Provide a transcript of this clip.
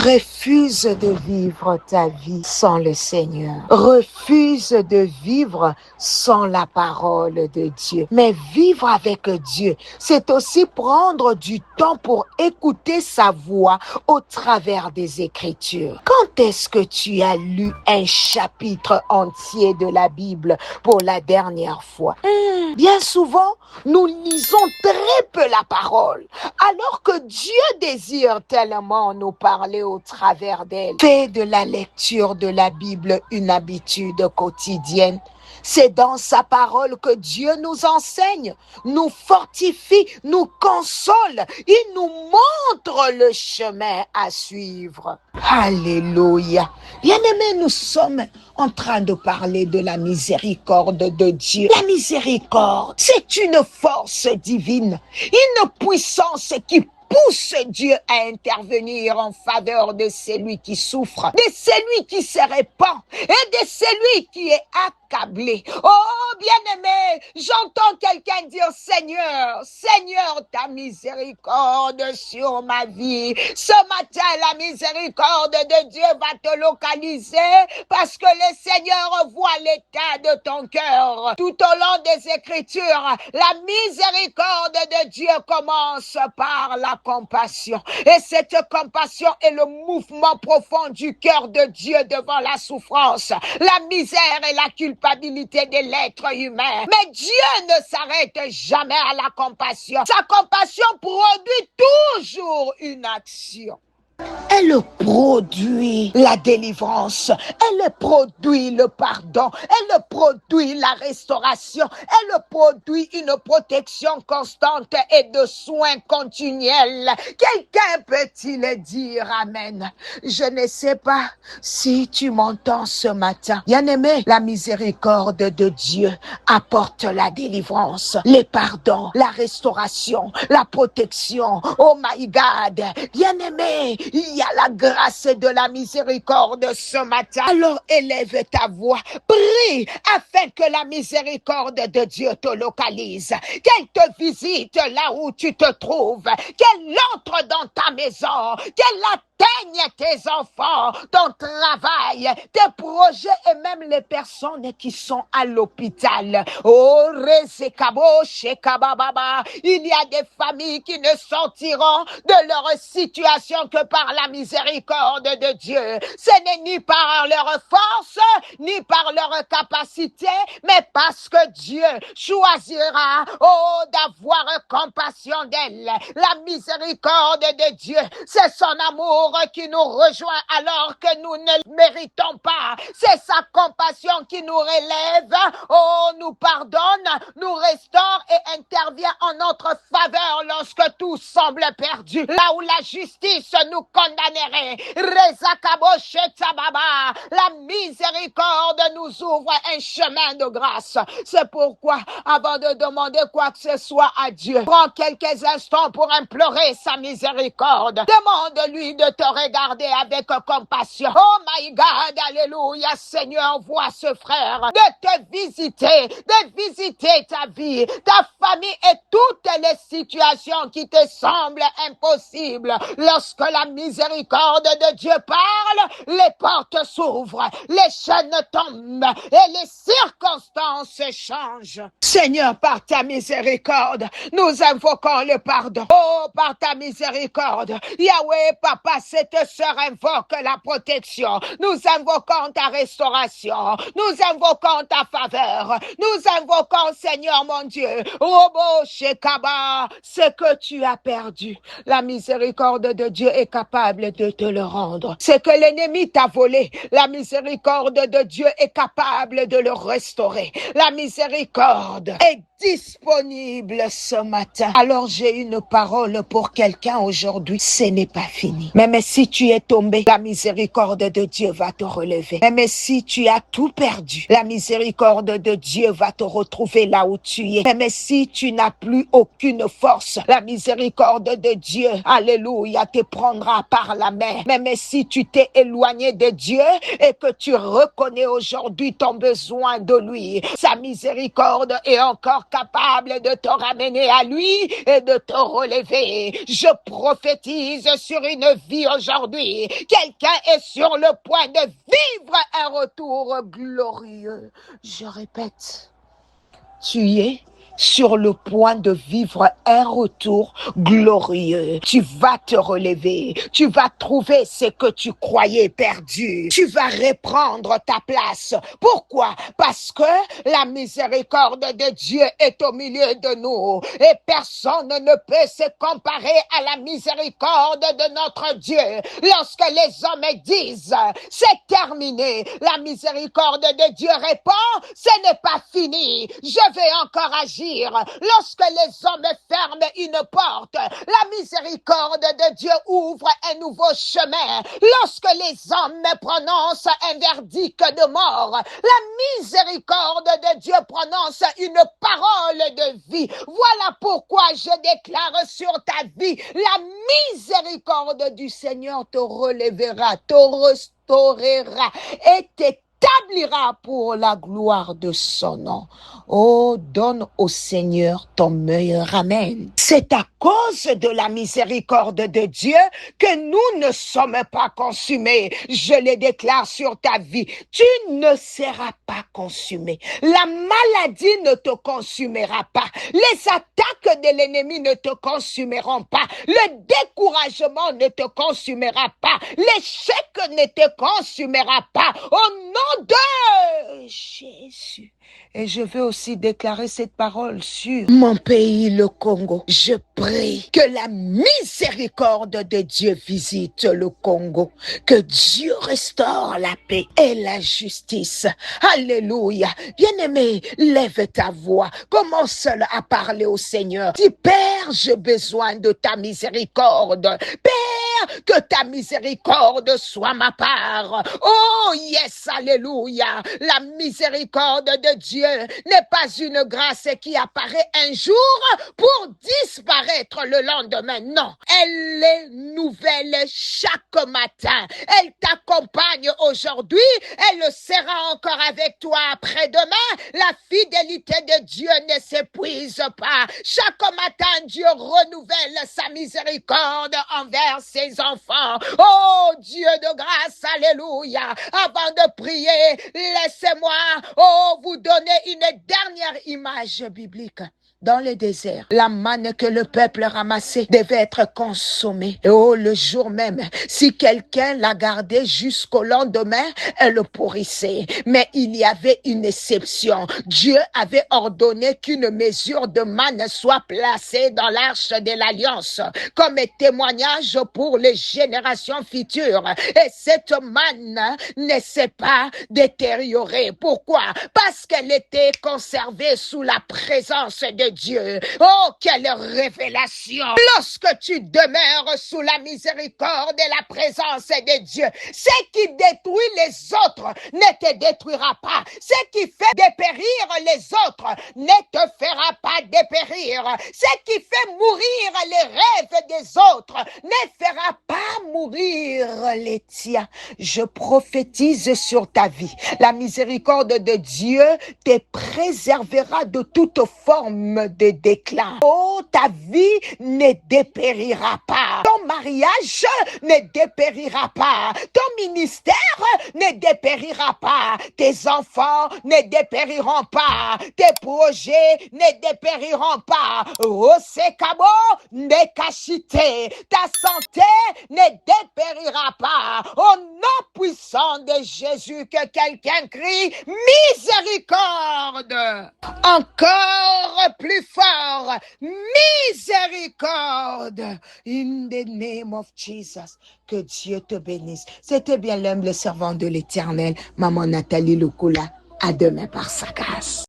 Refuse de vivre ta vie sans le Seigneur. Refuse de vivre sans la parole de Dieu. Mais vivre avec Dieu, c'est aussi prendre du temps pour écouter sa voix au travers des Écritures. Quand est-ce que tu as lu un chapitre entier de la Bible pour la dernière fois? Bien souvent, nous lisons très peu la parole, alors que Dieu désire tellement nous parler au travers d'elle. Fais de la lecture de la Bible une habitude quotidienne. C'est dans sa parole que Dieu nous enseigne, nous fortifie, nous console. Il nous montre le chemin à suivre. Alléluia. Bien-aimés, nous sommes en train de parler de la miséricorde de Dieu. La miséricorde, c'est une force divine, une puissance qui pousse Dieu à intervenir en faveur de celui qui souffre, de celui qui se répand et de celui qui est accablé. Oh, bien-aimé, j'entends quelqu'un dire, Seigneur, Seigneur, ta miséricorde sur ma vie. Ce matin, la miséricorde de Dieu va te localiser parce que le Seigneur voit l'état de ton cœur. Tout au long des Écritures, la miséricorde de Dieu commence par la compassion. Et cette compassion est le mouvement profond du cœur de Dieu devant la souffrance, la misère et la culpabilité de l'être humain. Mais Dieu ne s'arrête jamais à la compassion. Sa compassion produit toujours une action. Elle produit la délivrance, elle produit le pardon, elle produit la restauration, elle produit une protection constante et de soins continuels. Quelqu'un peut-il dire amen? Je ne sais pas si tu m'entends ce matin. Bien-aimé, la miséricorde de Dieu apporte la délivrance, les pardons, la restauration, la protection. Oh my God! Bien-aimé, il y a la grâce de la miséricorde ce matin. Alors élève ta voix, prie afin que la miséricorde de Dieu te localise, qu'elle te visite là où tu te trouves, qu'elle entre dans ta maison, qu'elle atteigne tes enfants, ton travail, tes projets et même les personnes qui sont à l'hôpital. Oh, Rezekabo, Shekabababa, il y a des familles qui ne sortiront de leur situation que par la miséricorde de Dieu. Ce n'est ni par leur force, ni par leur capacité, mais parce que Dieu choisira, oh, d'avoir compassion d'elle. La miséricorde de Dieu, c'est son amour qui nous rejoint alors que nous ne méritons pas. C'est sa compassion qui nous relève, oh, nous pardonne, nous restaure et intervient en notre faveur lorsque tout semble perdu. Là où la justice nous condamnerait, la miséricorde nous ouvre un chemin de grâce. C'est pourquoi, avant de demander quoi que ce soit à Dieu, prends quelques instants pour implorer sa miséricorde. Demande-lui de te regarder avec compassion. Oh my God, alléluia, Seigneur, vois ce frère, de te visiter ta vie, ta famille et toutes les situations qui te semblent impossibles. Lorsque la miséricorde de Dieu parle, les portes s'ouvrent, les chaînes tombent et les circonstances changent. Seigneur, par ta miséricorde, nous invoquons le pardon. Oh, par ta miséricorde, Yahweh, Papa, cette sœur invoque la protection. Nous invoquons ta restauration. Nous invoquons ta faveur. Nous invoquons, Seigneur mon Dieu, Robo Shekaba, ce que tu as perdu. La miséricorde de Dieu est capable de te le rendre. Ce que l'ennemi t'a volé, la miséricorde de Dieu est capable de le restaurer. La miséricorde est disponible ce matin. Alors j'ai une parole pour quelqu'un aujourd'hui. Ce n'est pas fini. Même si tu es tombé, la miséricorde de Dieu va te relever. Même si tu as tout perdu, la miséricorde de Dieu va te retrouver là où tu es. Même si tu n'as plus aucune force, la miséricorde de Dieu, alléluia, te prendra par la main. Même si tu t'es éloigné de Dieu et que tu reconnais aujourd'hui ton besoin de lui, sa miséricorde est encore capable de te ramener à lui et de te relever. Je prophétise sur une vie aujourd'hui. Quelqu'un est sur le point de vivre un retour glorieux. Je répète, tu es sur le point de vivre un retour glorieux. Tu vas te relever. Tu vas trouver ce que tu croyais perdu. Tu vas reprendre ta place. Pourquoi? Parce que la miséricorde de Dieu est au milieu de nous. Et personne ne peut se comparer à la miséricorde de notre Dieu. Lorsque les hommes disent, c'est terminé, la miséricorde de Dieu répond, ce n'est pas fini. Je vais encore agir. Lorsque les hommes ferment une porte, la miséricorde de Dieu ouvre un nouveau chemin. Lorsque les hommes prononcent un verdict de mort, la miséricorde de Dieu prononce une parole de vie. Voilà pourquoi je déclare sur ta vie, la miséricorde du Seigneur te relèvera, te restaurera et t'établira pour la gloire de son nom. Oh, donne au Seigneur ton meilleur amen. C'est à cause de la miséricorde de Dieu que nous ne sommes pas consumés. Je le déclare sur ta vie. Tu ne seras pas consumé. La maladie ne te consumera pas. Les attaques de l'ennemi ne te consumeront pas. Le découragement ne te consumera pas. L'échec ne te consumera pas. Au nom de Jésus. Et je veux aussi déclarer cette parole sur mon pays, le Congo. Je prie que la miséricorde de Dieu visite le Congo. Que Dieu restaure la paix et la justice. Alléluia. Bien-aimé, lève ta voix. Commence à parler au Seigneur. Dis, Père, j'ai besoin de ta miséricorde. Père, que ta miséricorde soit ma part. Oh, yes, alléluia. La miséricorde de Dieu n'est pas une grâce qui apparaît un jour pour disparaître le lendemain. Non, elle est nouvelle chaque matin. Elle t'accompagne aujourd'hui. Elle sera encore avec toi après-demain. La fidélité de Dieu ne s'épuise pas. Chaque matin, Dieu renouvelle sa miséricorde envers ses enfants. Oh, Dieu de grâce, alléluia. Avant de prier, laissez-moi, vous donner une dernière image biblique. Dans le désert, la manne que le peuple ramassait devait être consommée. Et le jour même, si quelqu'un la gardait jusqu'au lendemain, elle pourrissait. Mais il y avait une exception. Dieu avait ordonné qu'une mesure de manne soit placée dans l'arche de l'alliance comme témoignage pour les générations futures. Et cette manne ne s'est pas détériorée. Pourquoi? Parce qu'elle était conservée sous la présence de Dieu. Oh, quelle révélation! Lorsque tu demeures sous la miséricorde et la présence de Dieu, ce qui détruit les autres ne te détruira pas. Ce qui fait dépérir les autres ne te fera pas dépérir. Ce qui fait mourir les rêves des autres ne fera pas mourir les tiens. Je prophétise sur ta vie. La miséricorde de Dieu te préservera de toute forme de déclin. Oh, ta vie ne dépérira pas. Ton mariage ne dépérira pas. Ton ministère ne dépérira pas. Tes enfants ne dépériront pas. Tes projets ne dépériront pas. Osekabo ne kashite. Ta santé ne dépérira pas. Au nom puissant de Jésus, que quelqu'un crie miséricorde. Encore plus fort, miséricorde. In the name of Jesus. Que Dieu te bénisse. C'était bien l'humble servant de l'Éternel, Maman Nathalie Lukula. À demain par sa grâce.